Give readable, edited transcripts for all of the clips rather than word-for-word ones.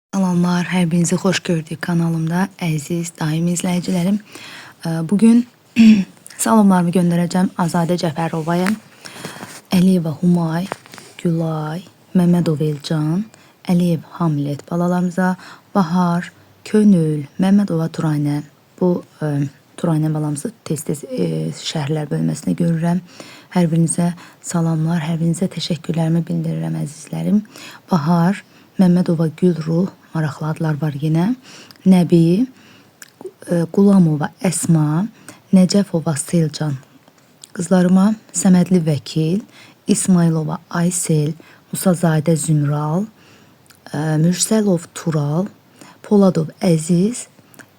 Salamlar, hər birinizi xoş gördük kanalımda, əziz daimi izləyicilərim. Bugün salamlarımı göndərəcəm Azadə Cəfərovaya, Əliyeva Humay, Gülay, Məmmədov Elcan, Əliyev Hamlet balalarımıza, Bahar, Könül, Məmmədova Turanə. Bu Turanə balamızı tez-tez şəhərlər bölməsində görürəm. Hər birinizə salamlar, hər birinizə təşəkkürlərimi bildirirəm əzizlərim. Bahar, Məmmədova Gülruh, maraqlı adlar var yenə. Nəbi, Qulamova Əsma, Nəcəfova Selcan. Qızlarıma Səmədli Vəkil, İsmailova Aysel, Musazadə Zümral, Mürsəlov Tural, Poladov Əziz,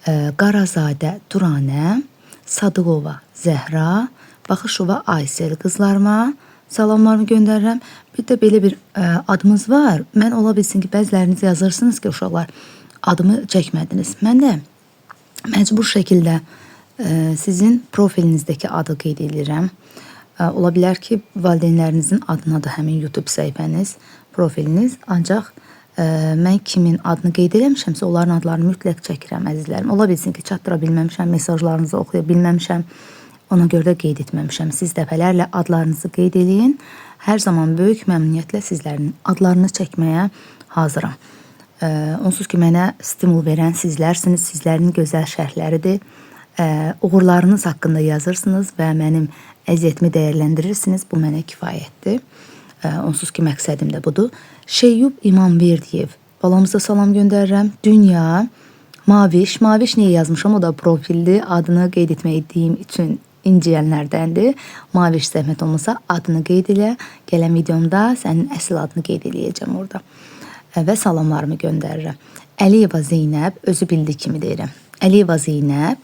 Qarazadə Turanə, Sadıqova Zəhra, Baxışova Aysel. Qızlarıma salamlarımı göndərirəm. Bir də belə bir adımız var. Mən ola bilsin ki, bəziləriniz yazırsınız ki, uşaqlar adımı çəkmədiniz. Mən də məcbur şəkildə sizin profilinizdəki adı qeyd edirəm. Ola bilər ki, valideynlərinizin adına da həmin YouTube səhifəniz, profiliniz. Ancaq mən kimin adını qeyd eləmişəmsə, onların adlarını mütləq çəkirəm əzizlərim. Ola bilsin ki, çatdıra bilməmişəm, mesajlarınızı oxuya bilməmişəm. Ona görə də qeyd etməmişəm. Siz dəfələrlə adlarınızı qeyd eləyin. Hər zaman böyük məmnuniyyətlə sizlərin adlarını çəkməyə hazıram. Onsuz ki, mənə stimul verən sizlərsiniz. Sizlərin gözəl şərhləridir. Uğurlarınız haqqında yazırsınız və mənim əziyyətimi dəyərləndirirsiniz. Bu mənə kifayətdir. Onsuz ki, məqsədim də budur. Şeyyub İmamverdiyev. Balamıza salam göndərirəm. Dünya, Maviş. Maviş niyə yazmışam? O da profildir. Adını qeyd etmədiyim üçün inciyənlərdəndir. Maviş zəhmət olmasa adını qeyd elə. Gələn videomda sənin əsl adını qeyd eləyəcəm orada. Və salamlarımı göndərirəm. Əliyeva Zeynəb, özü bildiyi kimi deyirəm. Əliyeva Zeynəb,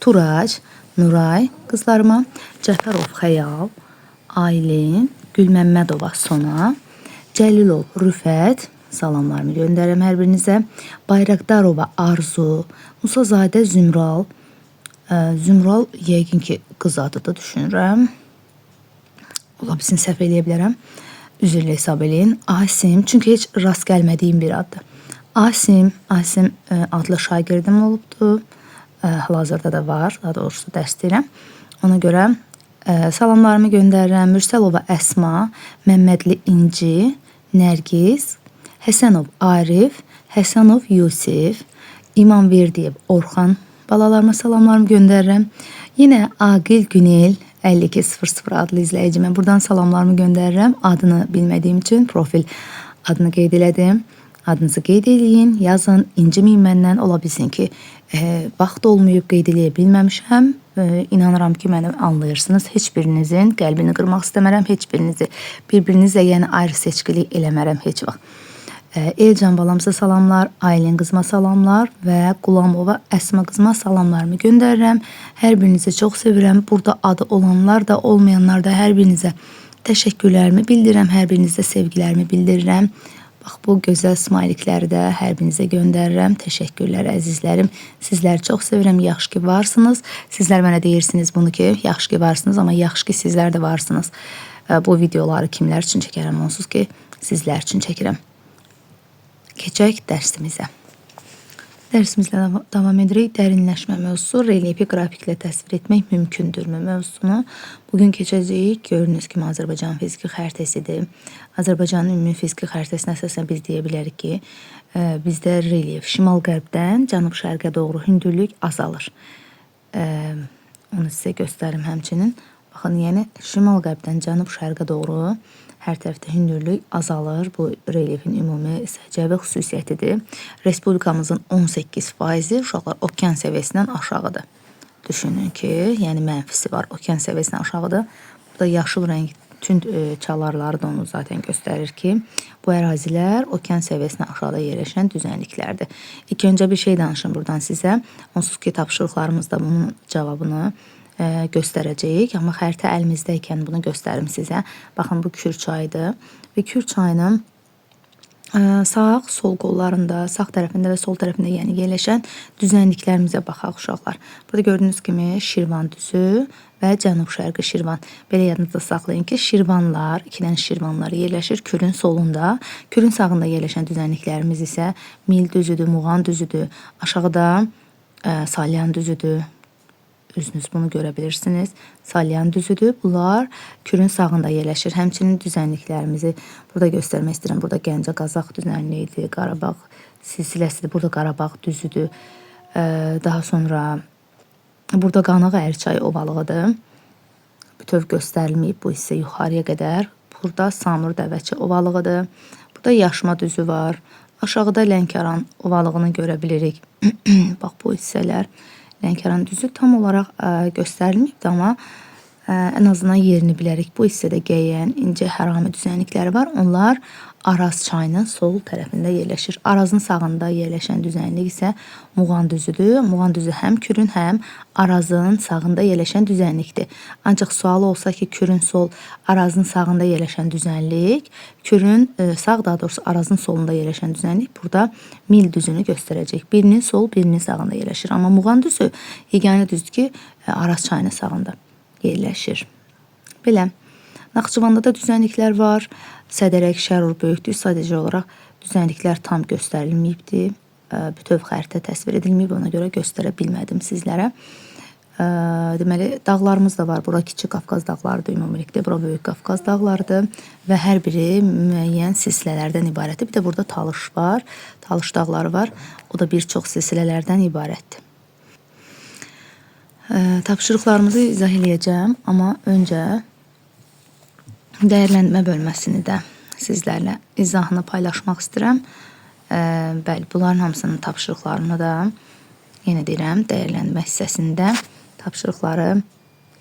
Turac, Nuray qızlarıma, Cəfərov Xəyal, Aylin, Gülməmmədova Sona, Cəlilov Rüfət, salamlarımı göndərirəm hər birinizə. Bayraqdarova Arzu, Musazadə Zümral, Zümral yəqin ki qız adıdır düşünürəm. Ola bilsin səhv eləyə bilərəm. Üzrlə hesab eləyin. Asim, çünki heç rast gəlmədiyim bir addır. Asim adlı şagirdim olubdu. Hal-hazırda da var, daha doğrusu dərs deyirəm. Ona görə salamlarımı göndərirəm. Mürsəlova Əsma, Məmmədli İnci, Nərgiz, Həsənov Arif, Həsənov Yusif, İmamverdiyev Orxan balalarıma salamlarımı göndərirəm. Yenə Aqil Günel 5200 adlı izləyicimə buradan salamlarımı göndərirəm. Adını bilmədiyim üçün profil adını qeyd elədim. Adınızı qeyd eləyin, yazın, inciməyin məndən. Ola bilsin ki, vaxt olmayıb qeyd eləyə bilməmişəm. İnanıram ki, məni anlayırsınız. Heç birinizin qəlbini qırmaq istəmərəm. Heç birinizi bir-birinizlə yəni ayrı seçkilik eləmərəm heç vaxt. Elcan balamıza salamlar, Aylin qızıma salamlar və Qulamova Əsma qızıma salamlarımı göndərirəm. Hər birinizi çox sevirəm. Burada adı olanlar da, olmayanlar da hər birinizə təşəkkürlərimi bildirirəm. Hər birinizə sevgilərimi bildirirəm. Bax, bu gözəl smaylikləri də hər birinizə göndərirəm. Təşəkkürlər əzizlərim. Sizləri çox sevirəm. Yaxşı ki varsınız. Sizlər mənə deyirsiniz bunu ki, yaxşı ki varsınız, amma yaxşı ki sizlər də varsınız. Bu videoları kimlər üçün çəkərəm? Onsuz ki, sizlər üçün çəkirəm. Keçək dərsimizə. Dərsimizlə davam edirik. Dərinləşmə mövzusu, relyefi qrafiklə təsvir etmək mümkündürmü mövzusunu. Bugün keçəcəyik. Gördüyünüz kimi Azərbaycan fiziki xəritəsidir. Azərbaycanın ümumi fiziki xəritəsinə əsasən biz deyə bilərik ki, bizdə relyef şimal-qərbdən cənub-şərqə doğru hündürlük azalır. Onu sizə göstərim həmçinin. Baxın, yəni şimal-qərbdən cənub-şərqə doğru hər tərəfdə hündürlük azalır. Bu relyefin ümumi səcəvi xüsusiyyətidir. Respublikamızın 18% uşaqlar okean səviyyəsindən aşağıdır. Düşünün ki, yəni mənfisi var, okean səviyyəsindən aşağıdır. Burada yaşıl rəng tünd çalarları da onu zaten göstərir ki, bu ərazilər okean səviyyəsindən aşağıda yerləşən düzənliklərdir. İlk öncə bir şey danışım buradan sizə. Onsuz ki, tapşırıqlarımızda bunun cavabını göstərəcəyik. Amma xəritə əlimizdəykən bunu göstərim sizə. Baxın, bu Kür çayıdır. Və Kür çayının Sağ, sol qollarında, sağ tərəfində və sol tərəfində yəni yerləşən düzənliklərimizə baxaq uşaqlar. Burada gördüyünüz kimi Şirvan düzü və cənub-şərqi Şirvan. Belə yadınızda saxlayın ki, Şirvanlar, 2 dənə Şirvanlar yerləşir Kürün solunda. Kürün sağında yerləşən düzənliklərimiz isə Mil düzüdür, Muğan düzüdür. Aşağıda Salyan düzüdür. Özünüz bunu görə bilirsiniz. Salyan düzüdür. Bunlar Kürün sağında yerləşir. Həmçinin düzənliklərimizi burada göstərmək istəyirəm. Burada Gəncə Qazaq düzənliyidir, Qarabağ silsiləsidir. Burada Qarabağ düzüdür. Daha sonra burada Qanıq Ərçay ovalığıdır. Bütöv göstərilməyib bu hissə yuxarıya qədər. Burada Samur Dəvəçi ovalığıdır. Burada Yaşma düzü var. Aşağıda Lənkəran ovalığını görə bilirik. Bax bu hissələr. Lənkəran düzü tam olaraq göstərilməyibdir, amma ən azından yerini bilərik. Bu hissədə Gəyən, İncə, Hərami düzənlikləri var. Onlar Araz çayının sol tərəfində yerləşir. Arazın sağında yerləşən düzənlik isə Muğan düzüdür. Muğan düzü həm Kürün, həm Arazın sağında yerləşən düzənlikdir. Ancaq sualı olsa ki, Kürün sol, Arazın sağında yerləşən düzənlik, Kürün sağ, daha doğrusu Arazın solunda yerləşən düzənlik burada Mil düzünü göstərəcək. Birinin sol, birinin sağında yerləşir. Amma Muğan düzü yeganə düzdür ki, Araz çayının sağında yerləşir. Belə. Naxçıvanda da düzənliklər var. Sədərək, Şərur böyükdür. Sadəcə olaraq düzənliklər tam göstərilməyibdir. Bütöv xəritə təsvir edilməyib. Ona görə göstərə bilmədim sizlərə. Deməli, dağlarımız da var. Bura Kiçik Qafqaz dağlarıdır ümumilikdə. Bura Böyük Qafqaz dağlarıdır. Və hər biri müəyyən silsilələrdən ibarətdir. Bir də burada Talış var. Talış dağları var. O da bir çox silsilələrdən ibarətdir. Tapşırıqlarımızı izah eləyəcəm. Amma öncə dəyərləndirmə bölməsini də sizlərlə izahını paylaşmaq istəyirəm. Bəli, bunların hamısının tapşırıqlarını da yenə deyirəm, dəyərləndirmə hissəsində tapşırıqları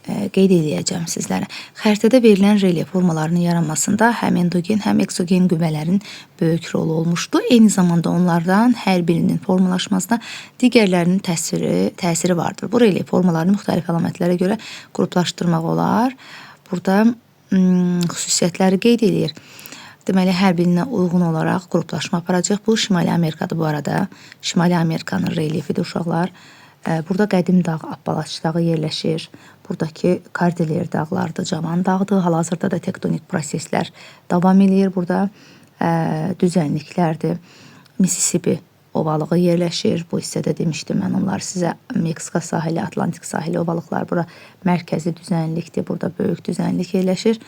qeyd edəcəm sizlərə. Xəritədə verilən relyef formalarının yaranmasında həm endogen, həm eksogen qüvvələrin böyük rolu olmuşdu. Eyni zamanda onlardan hər birinin formalaşmasında digərlərinin təsiri vardır. Bu relyef formalarını müxtəlif əlamətlərə görə qruplaşdırmaq olar. Burada xüsusiyyətləri qeyd edir. Deməli, hər birinə uyğun olaraq qruplaşma aparacaq. Bu, Şimali Amerikada bu arada. Şimali Amerikanın relyefidir uşaqlar. Burada Qədim dağ, Appalaç dağı yerləşir. Buradakı Kardeler dağlardır, Cavan dağdır. Hal-hazırda da tektonik proseslər davam edir. Burada düzənliklərdir. Mississippi ovalığı yerləşir. Bu hissədə demişdim mən onları sizə. Meksika sahili, Atlantik sahili ovalıqlar. Bura mərkəzi düzənlikdir. Burada böyük düzənlik yerləşir.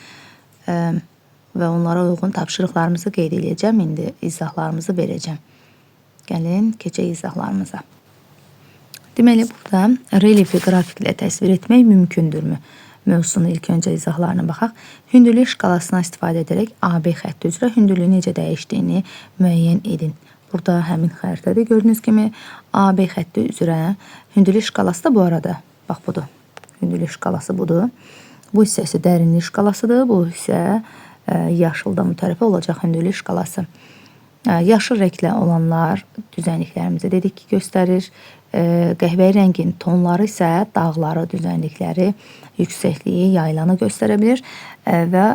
Və onlara uyğun tapşırıqlarımızı qeyd edəcəm. İndi izahlarımızı verəcəm. Gəlin, keçək izahlarımıza. Deməli, burada relyefi qrafiklə təsvir etmək mümkündürmü? Mövzusunu ilk öncə izahlarına baxaq. Hündürlük şkalasından istifadə edərək AB xətti üzrə hündürlüyü necə dəyişdiyini müəyyən edin. Burada həmin xəritədə gördüyünüz kimi AB xətti üzrə hündürlük şkalası da bu arada. Bax, budur. Hündürlük şkalası budur. Bu hissəsi dərinlik şkalasıdır. Bu hissə yaşılda mütərəfə olacaq hündürlük şkalası. Yaşıl rənglə olanlar düzənliklərimizi dedik ki, göstərir. Qəhvəyi rəngin tonları isə dağları, düzənlikləri, yüksəkliyi, yaylanı göstərə bilir. Və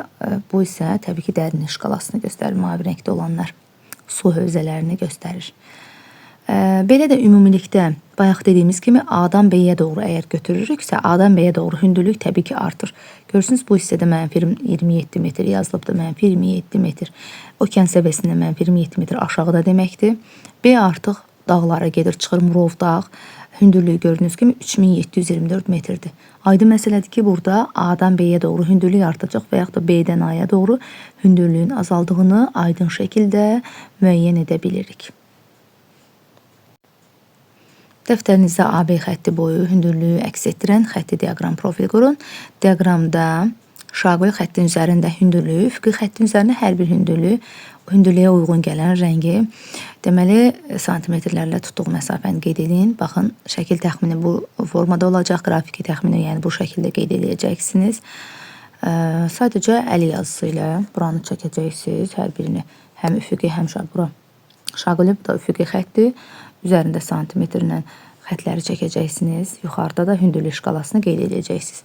bu isə təbii ki, dərinlik şkalasını göstərir. Mavi rəngdə olanlar su hövzələrini göstərir. Belə də ümumilikdə bayaq dediyimiz kimi A-dan B-yə doğru əgər götürürüksə, A-dan B-yə doğru hündürlük təbii ki artır. Görürsünüz, bu hissədə mənfi 27 metr yazılıbdır, mənfi 27 metr. Okean səviyyəsində mənfi 27 metr aşağıda deməkdir. B artıq dağlara gedir, çıxır Murov dağ. Hündürlüyü gördüyünüz kimi 3724 metrdir. Aydın məsələdir ki, burada A-dan B-yə doğru hündürlük artacaq və yaxud da B-dən A-ya doğru hündürlüyün azaldığını aydın şəkildə müəyyən edə bilirik. Dəftərinizdə AB xətti boyu hündürlüyü əks etdirən xətti diaqram profil qurun. Diaqramda şaquli xəttin üzərində hündürlüyü, üfüqi xəttin üzərində hər bir hündürlüyə uyğun gələn rəngi. Deməli, santimetrlərlə tutduğu məsafəni qeyd edin. Baxın, şəkil təxmini bu formada olacaq, qrafiki təxmini yəni bu şəkildə qeyd edəcəksiniz. Sadəcə əl yazısı ilə buranı çəkəcəksiniz. Hər birini həm üfüqi, həm şaquli, bu da üfüqi xətdir. Üzərində santimetrlə xətləri çəkəcəksiniz. Yuxarıda da hündürlük şkalasını qeyd edəcəksiniz.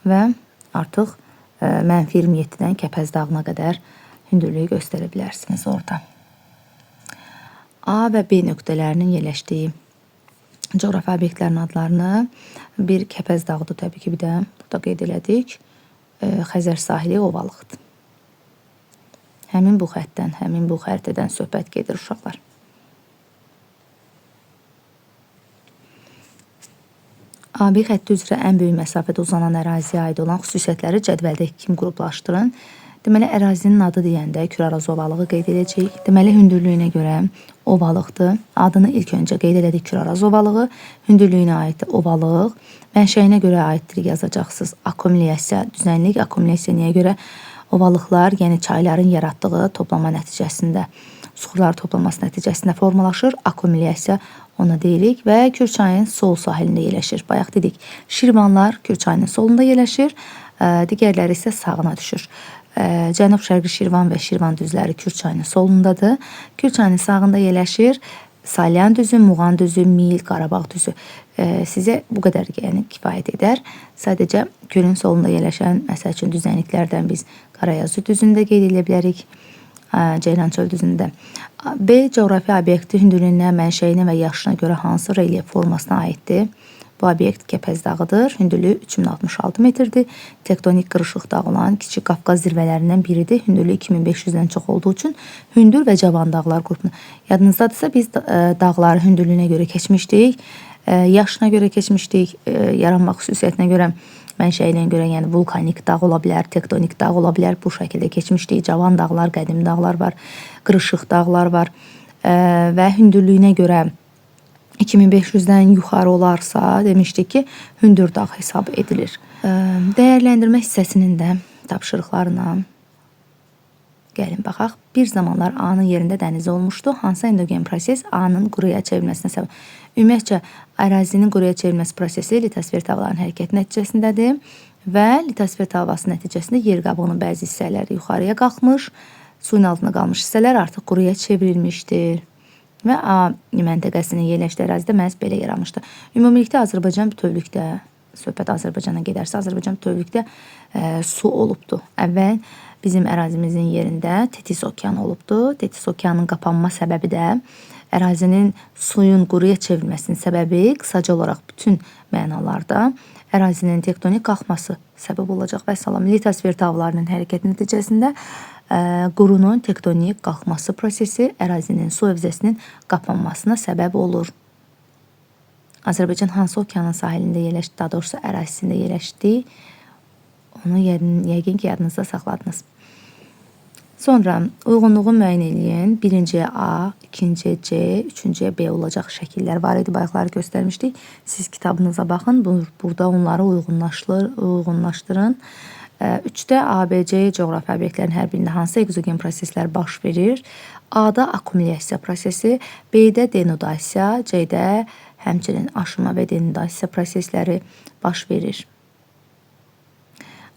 Və artıq mənfi 27-dən Kəpəz dağına qədər hündürlüyü göstərə bilərsiniz orada. A və B nöqtələrinin yerləşdiyi coğrafi obyektlərin adlarını bir Kəpəz dağıdır təbii ki, bir də burada qeyd elədik. Xəzər sahili ovalıqdır. Həmin bu xəttdən, həmin bu xəritədən söhbət gedir uşaqlar. AB xətti üzrə ən böyük məsafədə uzanan əraziyə aid olan xüsusiyyətləri cədvəldə kimi qruplaşdırın. Deməli, ərazinin adı deyəndə Küraraz ovalığı qeyd edəcəyik. Deməli, hündürlüyünə görə ovalıqdır. Adını ilk öncə qeyd elədik Küraraz ovalığı. Hündürlüyünə aid ovalıq. Mənşəyinə görə aiddir yazacaqsınız. Akkumulyasiya, düzənlik akkumulyasiyaya görə ovalıqlar, yəni çayların yaratdığı toplama nəticəsində, suxurlar toplaması nəticəsində formalaşır. Akkumulyasiya ona deyirik və Kürçayın sol sahilində yerləşir. Bayaq dedik, Şirvanlar Kürçayın solunda yerləşir, digərləri isə sağına düşür. Cənub-şərqi Şirvan və Şirvan düzləri Kürçayın solundadır. Kürçayın sağında yerləşir Salyan düzü, Muğan düzü, Mil, Qarabağ düzü. Sizə bu qədər yəni kifayət edər. Sadəcə gölün solunda yerləşən, məsəl üçün düzənliklərdən biz Qarayazı düzündə qeyd edə bilərik. Ceylançöl düzündə. B coğrafi obyekti hündürlüyünə, mənşəyinə və yaşına görə hansı relyef formasına aiddir? Bu obyekt Kəpəz dağıdır. Hündürlüyü 3066 metrdir. Tektonik qırışıq dağ olan Kiçik Qafqaz zirvələrindən biridir. Hündürlüyü 2500-dən çox olduğu üçün hündür və cavan dağlar qrupuna. Yadınızdadırsa biz dağları hündürlüyünə görə keçmişdik. Yaşına görə keçmişdik. Yaranma xüsusiyyətinə görə, mənşəyinə görə, yəni vulkanik dağ ola bilər, tektonik dağ ola bilər. Bu şəkildə keçmişdik. Cavan dağlar, qədim dağlar var, qırışıq dağlar var və hündürlüyünə görə 2500-dən yuxarı olarsa demişdik ki, hündür dağ hesab edilir. Dəyərləndirmə hissəsinin də tapşırıqlarına gəlin baxaq. Bir zamanlar A-nın yerində dəniz olmuşdu. Hansı endogen proses A-nın quruya çevrilməsinə səbəb? Ümumiyyətcə, ərazinin quruya çevrilməsi prosesi litosfer havaların hərəkəti nəticəsindədir və litosfer havası nəticəsində yer qabığının bəzi hissələri yuxarıya qalxmış, suyun altında qalmış hissələr artıq quruya çevrilmişdir. Və A məntəqəsinin yerləşdiyi ərazidə məhz belə yaranmışdır. Ümumilikdə Azərbaycan bütövlükdə, söhbət Azərbaycana gedərsə, Azərbaycan bütövlükdə su olubdur. Əvvəl bizim ərazimizin yerində Tetis okeanı olubdur. Tetis okeanının qapanma səbəbi də ərazinin suyun quruya çevrilməsinin səbəbi qısaca olaraq bütün mənalarda ərazinin tektonik qalxması səbəb olacaq və salam. Litosfer havalarının hərəkəti nəticəsində qurunun tektonik qalxması prosesi ərazinin su hövzəsinin qapanmasına səbəb olur. Azərbaycan hansı okeanın sahilində yerləşdi, daha doğrusu ərazisində yerləşdi? Onu yəqin ki, yadınızda saxladınız. Sonra uyğunluğu müəyyən edin. Birinciyə A, ikinciyə C, üçüncüyə B olacaq şəkillər var idi. Bayaqları göstərmişdik. Siz kitabınıza baxın. Burada onları uyğunlaşdırın. 3-də ABC coğrafi obyektlərin hər birində hansı ekzogen proseslər baş verir? A-da akkumulyasiya prosesi, B-də denudasiya, C-də həmçinin aşıma və denudasiya prosesləri baş verir.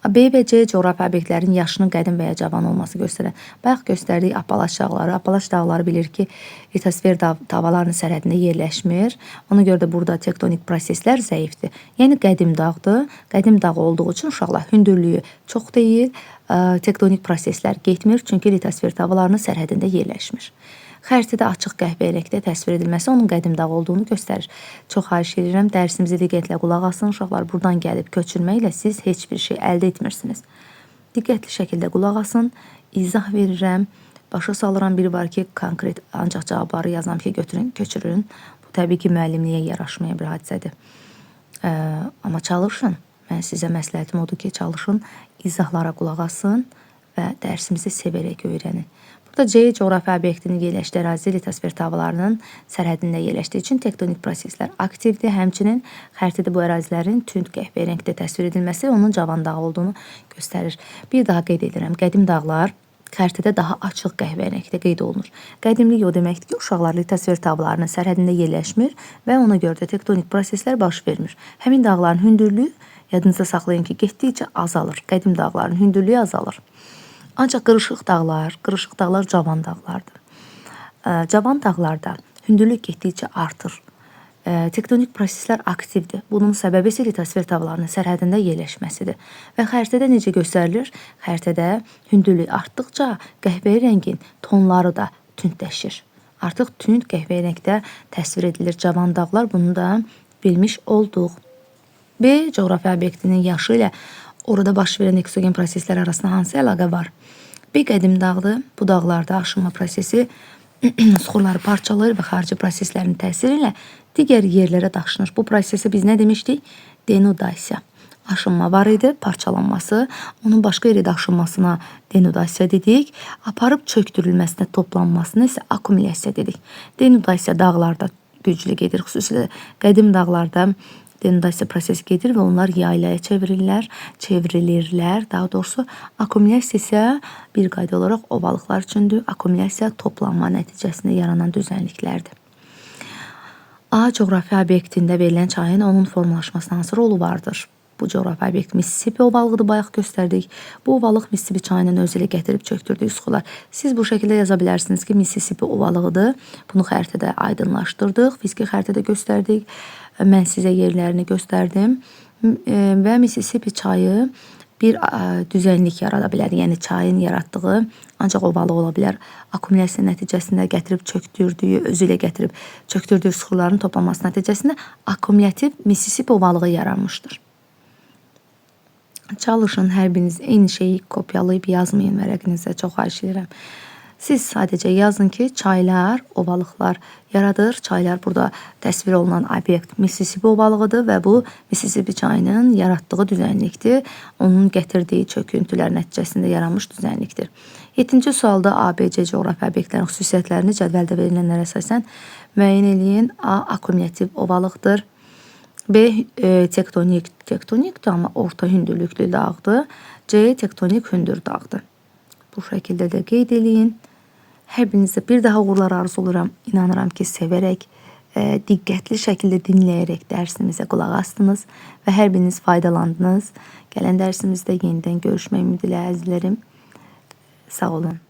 B və C coğrafi obyektlərin yaşının qədim və ya cavan olması göstərən. Bayaq göstərdik Apalaç dağları. Apalaç dağları bilir ki, litosfer havalarının sərhədində yerləşmir. Ona görə də burada tektonik proseslər zəifdir. Yəni qədim dağdır. Qədim dağ olduğu üçün uşaqlar hündürlüyü çox deyil, tektonik proseslər getmir, çünki litosfer havalarının sərhədində yerləşmir. Xəritədə açıq qəhvəyi rəngdə təsvir edilməsi onun qədim dağ olduğunu göstərir. Çox xahiş edirəm, dərsimizi diqqətlə qulaq asın. Uşaqlar, buradan gəlib köçürməklə siz heç bir şey əldə etmirsiniz. Diqqətli şəkildə qulaq asın, izah verirəm. Başa salıram, biri var ki, konkret ancaq cavabları yazam ki, götürün, köçürün. Bu təbii ki, müəllimliyə yaraşmayan bir hadisədir. Amma çalışın. Mən sizə məsləhətim odur ki, çalışın, izahlara qulaq asın və dərsimizi sevərək öyrənin. Burada C coğrafi obyektinin yerləşdiyi ərazi litosfer havalarının sərhədində yerləşdiyi üçün tektonik proseslər aktivdir. Həmçinin xəritədə bu ərazilərin tünd qəhvəyi rəngdə təsvir edilməsi onun cavan dağ olduğunu göstərir. Bir daha qeyd edirəm, qədim dağlar xəritədə daha açıq qəhvəyi rəngdə qeyd olunur. Qədimlik o deməkdir ki, uşaqlar litosfer havalarının sərhədində yerləşmir və ona görə də tektonik proseslər baş vermir. Həmin dağların hündürlüyü, yadınızda saxlayın ki, getdikcə azalır. Qədim dağların hündürlüyü azalır. Ancaq qırışıq dağlar cavan dağlardır. Cavan dağlarda hündürlük getdikcə artır. Tektonik proseslər aktivdir. Bunun səbəbi isə litosfer havalarının sərhədində yerləşməsidir. Və xəritədə necə göstərilir? Xəritədə hündürlük artdıqca qəhvəyi rəngin tonları da tündləşir. artıq tünd qəhvəyi rəngdə təsvir edilir. Cavan dağlar, bunu da bilmiş olduq. B. Coğrafi obyektinin yaşı ilə orada baş verən eksogen proseslər arasında hansı əlaqə var? B. Qədim dağdır. Bu dağlarda aşınma prosesi suxurları parçalayır və xarici proseslərin təsiri ilə digər yerlərə daşınır. Bu prosesi biz nə demişdik? Denudasiya. Aşınma var idi, parçalanması. Onun başqa yerə daşınmasına denudasiya dedik. Aparıb çöktürülməsinə, toplanmasına isə akumulyasiya dedik. Denudasiya dağlarda güclü gedir. Xüsusilə qədim dağlarda denudasiya prosesi gedir və onlar yaylaya çevrilirlər. Daha doğrusu akumulyasiya isə bir qayda olaraq ovalıqlar üçündür. Akumulyasiya toplanma nəticəsində yaranan düzənliklərdir. A. Coğrafi obyektində verilən çayın onun formalaşmasına hansı rolu vardır? Bu coğrafi obyekt Mississippi ovalığıdır, bayaq göstərdik. Bu ovalıq Mississippi çayının özü ilə gətirib çöktürdüyü suxular. Siz bu şəkildə yaza bilərsiniz ki, Mississippi ovalığıdır. Bunu xəritədə aydınlaşdırdıq, fiziki xəritədə göstərdik. Mən sizə yerlərini göstərdim və Mississippi çayı bir düzənlik yarada bilər. Yəni çayın yaratdığı ancaq ovalıq ola bilər. Akumulyasiya nəticəsində gətirib çöktürdüyü, özü ilə gətirib çöktürdüyü suxurların toplanması nəticəsində akumulyativ Mississippi ovalığı yaranmışdır. Çalışın, hər biriniz eyni şeyi kopyalayıb yazmayın vərəqinizə, çox xahiş edirəm. Siz sadəcə yazın ki, çaylar, ovalıqlar yaradır. Çaylar burada təsvir olunan obyekt Mississippi ovalığıdır və bu Mississippi çayının yaratdığı düzənlikdir. Onun gətirdiyi çöküntülər nəticəsində yaranmış düzənlikdir. 7-ci sualda ABC coğrafi obyektlərin xüsusiyyətlərini cədvəldə verilənlərə əsasən müəyyən eləyin. A. Akkumulyativ ovalıqdır. B. Tektonikdir, amma orta hündürlüklü dağdır. C. Tektonik hündür dağdır. Bu şəkildə də qeyd eləyin. Hər birinizə bir daha uğurlar arzu oluram. İnanıram ki, sevərək, diqqətli şəkildə dinləyərək dərsimizə qulaq astınız və hər biriniz faydalandınız. Gələn dərsimizdə yenidən görüşmək ümidi ilə əzizlərim. Sağ olun.